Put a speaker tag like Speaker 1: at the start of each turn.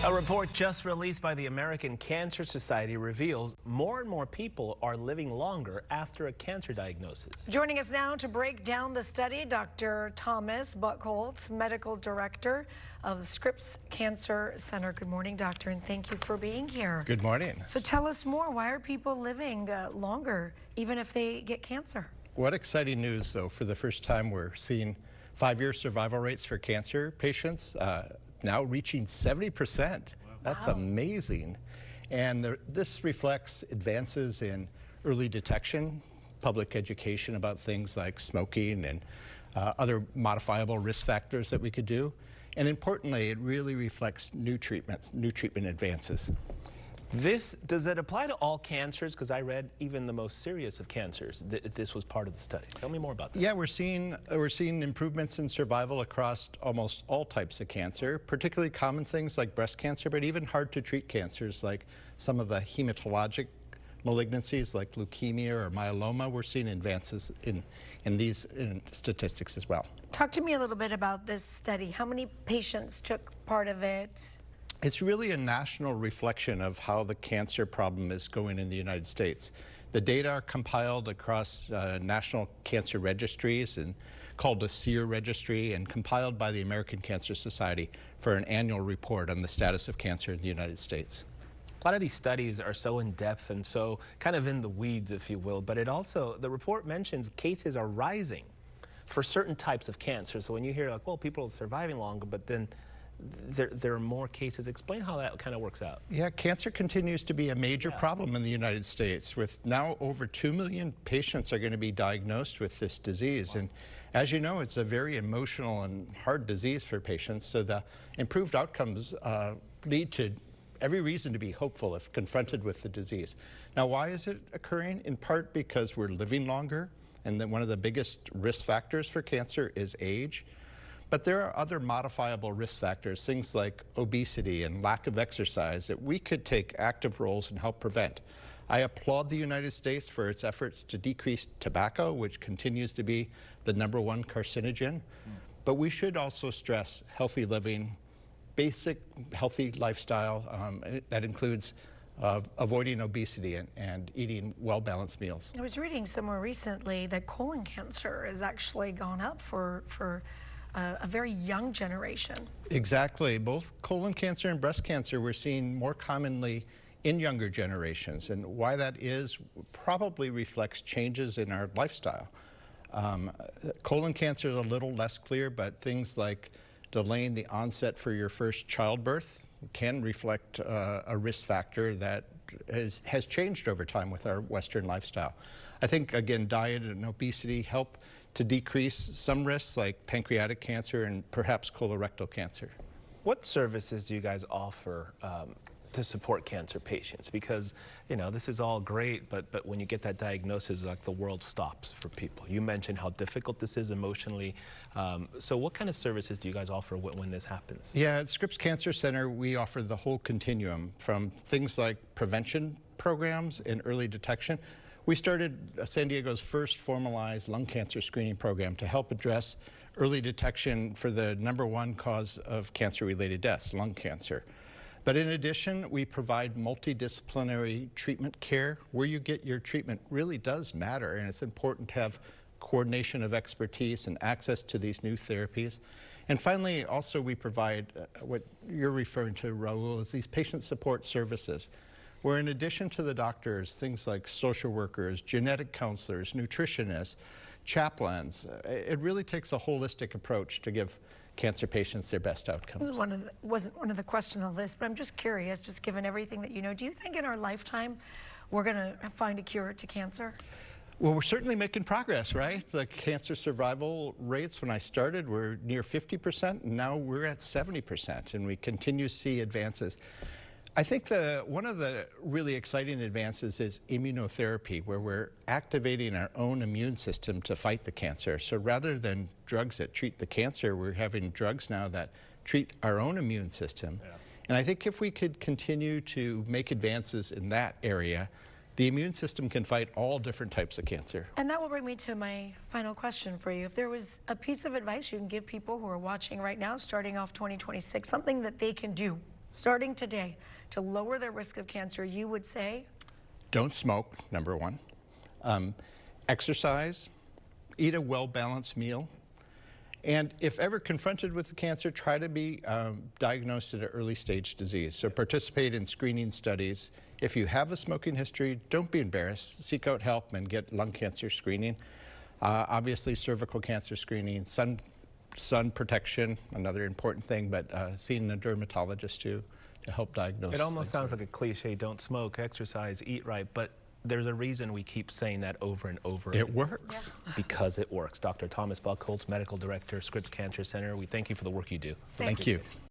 Speaker 1: A report just released by the American Cancer Society reveals more and more people are living longer after a cancer diagnosis.
Speaker 2: Joining us now to break down the study, Dr. Thomas Buchholz, Medical Director of Scripps Cancer Center. Good morning, Doctor, and thank you for being here.
Speaker 3: Good morning.
Speaker 2: So tell us more. Why are people living longer, even if they get cancer?
Speaker 3: What exciting news, though. For the first time, we're seeing 5-year survival rates for cancer patients now reaching 70%. That's amazing. And this reflects advances in early detection, public education about things like smoking and other modifiable risk factors that we could do. And importantly, it really reflects new treatment advances.
Speaker 1: Does it apply to all cancers? Because I read even the most serious of cancers, this was part of the study. Tell me more about that.
Speaker 3: Yeah, we're seeing improvements in survival across almost all types of cancer, particularly common things like breast cancer, but even hard to treat cancers like some of the hematologic malignancies like leukemia or myeloma. We're seeing advances in these statistics as well.
Speaker 2: Talk to me a little bit about this study. How many patients took part of it?
Speaker 3: It's really a national reflection of how the cancer problem is going in the United States. The data are compiled across national cancer registries and called a SEER registry and compiled by the American Cancer Society for an annual report on the status of cancer in the United States.
Speaker 1: A lot of these studies are so in-depth and so kind of in the weeds, if you will, but the report mentions cases are rising for certain types of cancer. So when you hear like, well, people are surviving longer, but then there are more cases. Explain how that kind of works out.
Speaker 3: Yeah, cancer continues to be a major problem in the United States, with now over 2 million patients are going to be diagnosed with this disease. Wow. And as you know, it's a very emotional and hard disease for patients, so the improved outcomes lead to every reason to be hopeful if confronted with the disease. Now, why is it occurring? In part because we're living longer, and that one of the biggest risk factors for cancer is age. But there are other modifiable risk factors, things like obesity and lack of exercise, that we could take active roles and help prevent. I applaud the United States for its efforts to decrease tobacco, which continues to be the #1 carcinogen. But we should also stress healthy living, basic healthy lifestyle that includes avoiding obesity and eating well-balanced meals.
Speaker 2: I was reading somewhere recently that colon cancer has actually gone up for a very young generation.
Speaker 3: Exactly. Both colon cancer and breast cancer we're seeing more commonly in younger generations. And why that is probably reflects changes in our lifestyle. Colon cancer is a little less clear, but things like delaying the onset for your first childbirth can reflect a risk factor that has changed over time with our Western lifestyle. I think, again, diet and obesity help to decrease some risks like pancreatic cancer and perhaps colorectal cancer.
Speaker 1: What services do you guys offer to support cancer patients? Because, you know, this is all great, but when you get that diagnosis, like the world stops for people. You mentioned how difficult this is emotionally. So what kind of services do you guys offer when this happens?
Speaker 3: Yeah, at Scripps Cancer Center, we offer the whole continuum from things like prevention programs and early detection. We started San Diego's first formalized lung cancer screening program to help address early detection for the #1 cause of cancer-related deaths, lung cancer. But in addition, we provide multidisciplinary treatment care. Where you get your treatment really does matter, and it's important to have coordination of expertise and access to these new therapies. And finally, also we provide what you're referring to, Raul, is these patient support services, where in addition to the doctors, things like social workers, genetic counselors, nutritionists, chaplains, it really takes a holistic approach to give cancer patients their best outcomes.
Speaker 2: Wasn't one of the questions on the list, but I'm just curious, just given everything that you know, do you think in our lifetime we're going to find a cure to cancer?
Speaker 3: Well, we're certainly making progress, right? The cancer survival rates when I started were near 50%, and now we're at 70%, and we continue to see advances. I think one of the really exciting advances is immunotherapy, where we're activating our own immune system to fight the cancer. So rather than drugs that treat the cancer, we're having drugs now that treat our own immune system. Yeah. And I think if we could continue to make advances in that area, the immune system can fight all different types of cancer.
Speaker 2: And that will bring me to my final question for you. If there was a piece of advice you can give people who are watching right now, starting off 2026, something that they can do starting today, to lower their risk of cancer, you would say?
Speaker 3: Don't smoke, number one. Exercise, eat a well-balanced meal, and if ever confronted with the cancer, try to be diagnosed at an early stage disease. So participate in screening studies. If you have a smoking history, don't be embarrassed. Seek out help and get lung cancer screening. Obviously, cervical cancer screening, sun protection, another important thing, but seeing a dermatologist too to help diagnose.
Speaker 1: It almost sounds like a cliche, don't smoke, exercise, eat right, but there's a reason we keep saying that over and over.
Speaker 3: It works.
Speaker 1: Because it works. Dr. Thomas Buchholz, Medical Director, Scripps Cancer Center, we thank you for the work you do.
Speaker 3: Thank you.
Speaker 1: Thank you.